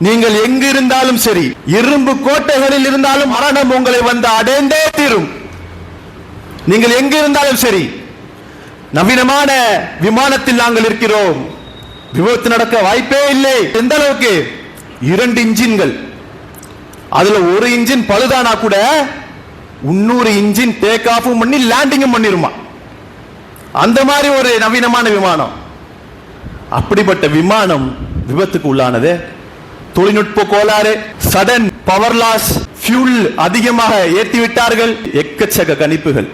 நீங்கள் எங்கு இருந்தாலும் சரி, இரும்பு கோட்டைகளில் இருந்தாலும் மரணம் உங்களை வந்து அடைந்தே தீரும். நீங்கள் எங்கு இருந்தாலும் சரி. நவீனமான விமானத்தில் நாங்கள் இருக்கிறோம், விபத்து நடக்க வாய்ப்பே இல்லை. எந்த அளவுக்கு? 2 இன்ஜின்கள், அதுல ஒரு இன்ஜின் பழுதானா கூட இன்னொரு இன்ஜின் டேக் ஆஃபும் பண்ணி லேண்டிங்கும் பண்ணிருமா. அந்த மாதிரி ஒரு நவீனமான விமானம். அப்படிப்பட்ட விமானம் விபத்துக்கு உள்ளானது. தொழில்நுட்ப கோளாறு, சடன் பவர் லாஸ், ஃபியூல் அதிகமாக ஏற்றி விட்டார்கள், எக்கச்சக்க கணிப்புகள்.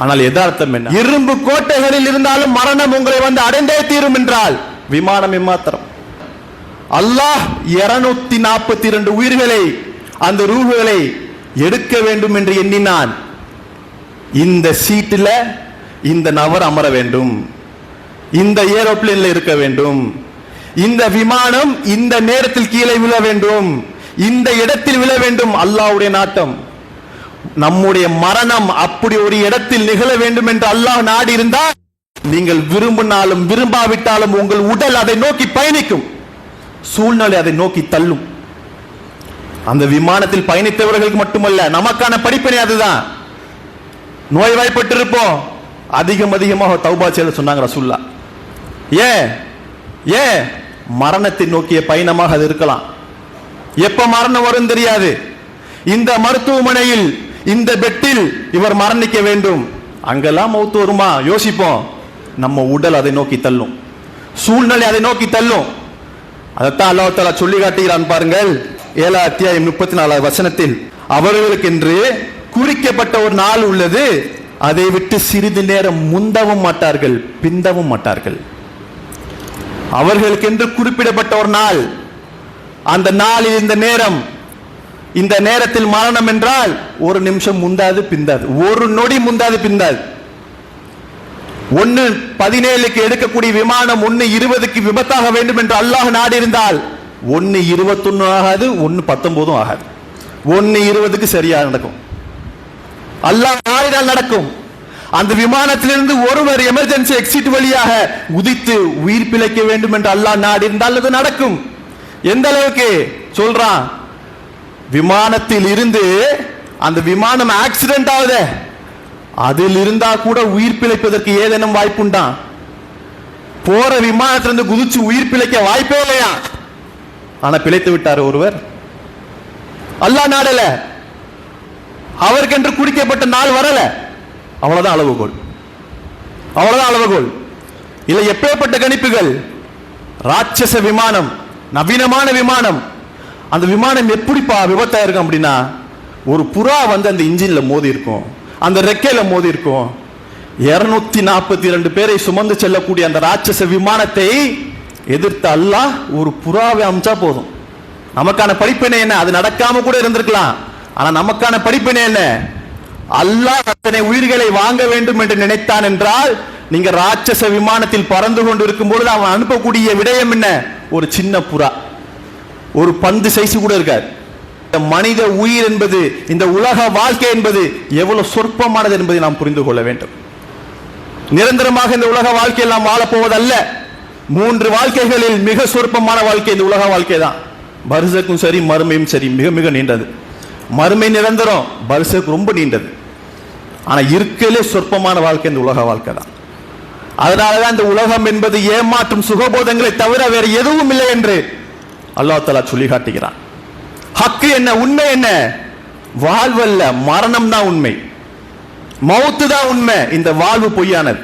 ஆனால் யதார்த்தம் என்ன? இரும்பு கோட்டைகளில் இருந்தாலும் மரணம் உங்களை வந்து அடைந்தே தீரும் என்றால் விமானம் எம்மாத்திரம்? அல்லாஹ் 242 உயிர்களை, அந்த ரூஹுகளை எடுக்க வேண்டும் என்று எண்ணினான். இந்த சீட்டில் இந்த நபர் அமர வேண்டும், இந்த ஏரோப்ளேன்ல இருக்க வேண்டும், இந்த விமானம் இந்த நேரத்தில் கீழே விழ வேண்டும், இந்த இடத்தில் விழ வேண்டும். அல்லாஹ்வுடைய நாட்டம். நம்முடைய மரணம் அப்படி ஒரு இடத்தில் நிகழ வேண்டும் என்று அல்லாஹ் நாடி இருந்தால், நீங்கள் விரும்பினாலும் விரும்பாவிட்டாலும் உங்கள் உடல் அதை நோக்கி பயணிக்கும், சூழ்நிலை அதை நோக்கி தள்ளும். அந்த விமானத்தில் பயணித்தவர்களுக்கு மட்டுமல்ல, நமக்கான படிப்பினை அதுதான். நோய்வாய்ப்பட்டிருப்போம், அதிகமாக தௌபா செய்ய சொன்னாங்க ரசூல்லா. ஏன் மரணத்தை நோக்கிய பயணமாக அது இருக்கலாம். எப்ப மரணம் வரும் தெரியாது. இந்த மருத்துவமனையில் இந்த பெட்டில் இவர் மரணிக்க வேண்டும், அங்கெல்லாம் மௌத்து வருமா யோசிப்போம். நம்ம உடல் அதை நோக்கி தள்ளும், சூழ்நிலை அதை நோக்கி தள்ளும். அதைத்தான் அல்லாஹ் தஆலா சொல்லி காட்டுகிறான் பாருங்கள். 7 அத்தியாயம் 34 வசனத்தில், அவர்களுக்கென்று குறிக்கப்பட்ட ஒரு நாள் உள்ளது, அதை விட்டு சிறிது நேரம் முந்தவும் மாட்டார்கள், பிந்தவும் மாட்டார்கள். அவர்களுக்கென்று குறிப்பிடப்பட்ட ஒரு நாள், அந்த நாளில் இந்த நேரம், இந்த நேரத்தில் மரணம் என்றால் ஒரு நிமிஷம் முந்தாது பிந்தாது, ஒரு நொடி முந்தாது பிந்தாது. 1:17 எடுக்கக்கூடிய விமானம் 1:20 விபத்தாக வேண்டும் என்று அல்லாஹ் நாடி இருந்தால் 1:21 ஆகாது, 1:19 ஆகாது, 1:20 சரியா நடக்கும். அல்லாஹ் நாடினால் நடக்கும். அந்த விமானத்திலிருந்து ஒருவர் எமர்ஜென்சி எக்ஸிட் வழியாக குதித்து உயிர் பிழைக்க வேண்டும் என்று அல்லாஹ் நாடி இருந்தால் அது நடக்கும். எந்த அளவுக்கு சொல்றான்? விமானத்தில் இருந்து அந்த விமானம் ஆக்சிடென்ட் ஆகுது, அதில் இருந்தா கூட உயிர் பிழைப்பதற்கு ஏதேனும் வாய்ப்புண்டா? போற விமானத்திலிருந்து குதிச்சு உயிர் பிழைக்க வாய்ப்பே இல்லையா? ஆனா பிழைத்து விட்டார் ஒருவர். அல்லாஹ் நாடல, அவருக்கென்று குறிக்கப்பட்ட நாள் வரல. அவ்வளவுதான் அளவுகோல், அவ்வளவுதான் அளவுகோல். இல்லை எப்பேற்பட்ட கணிப்புகள். ராட்சச விமானம், நவீனமான விமானம். அந்த விமானம் எப்படிப்பா விபத்தா இருக்கும் அப்படின்னா, ஒரு புறா வந்து அந்த இன்ஜின்ல மோதி இருக்கும், அந்த ரெக்கையில மோதி இருக்கும். 242 பேரை சுமந்து செல்லக்கூடிய அந்த ராட்சச விமானத்தை எதிர்த்து அல்லாஹ் ஒரு புறாவை அமிச்சா போதும். நமக்கான படிப்பினை என்ன? அது நடக்காம கூட இருந்திருக்கலாம். ஆனா நமக்கான படிப்பினை என்ன? அல்லாஹ் அத்தனை உயிர்களை வாங்க வேண்டும் என்று நினைத்தான் என்றால், நீங்க ராட்சச விமானத்தில் பறந்து கொண்டு இருக்கும் பொழுது அவன் அனுப்பக்கூடிய விடயம் என்ன? ஒரு சின்ன புறா, ஒரு பந்து சைஸ் கூட இருக்காது. மனித உயிர் என்பது, இந்த உலக வாழ்க்கை என்பது எவ்வளவு சொற்பமானது என்பதை நாம் புரிந்து கொள்ள வேண்டும். நிரந்தரமாக இந்த உலக வாழ்க்கையில் நாம் வாழப்போவதல்ல. 3 வாழ்க்கைகளில் மிக சொற்பமான வாழ்க்கை இந்த உலக வாழ்க்கை தான். பர்சக்கும் சரி, மறுமையும் சரி, மிக மிக நீண்டது. மறுமை நிரந்தரம், பர்சக் ரொம்ப நீண்டது. ஆனா இருக்கலே சொற்பமான வாழ்க்கை இந்த உலக வாழ்க்கை தான். அதனாலதான் இந்த உலகம் என்பது ஏமாற்றும் சுகபோதங்களை தவிர வேற எதுவும் இல்லை என்று அல்லாஹ் தஆலா சொல்லி காட்டுகிறான். ஹக்கு என்ன? உண்மை என்ன? வாழ்வல்ல, மரணம் தான் உண்மை, மௌத்து தான் உண்மை. இந்த வாழ்வு பொய்யானது.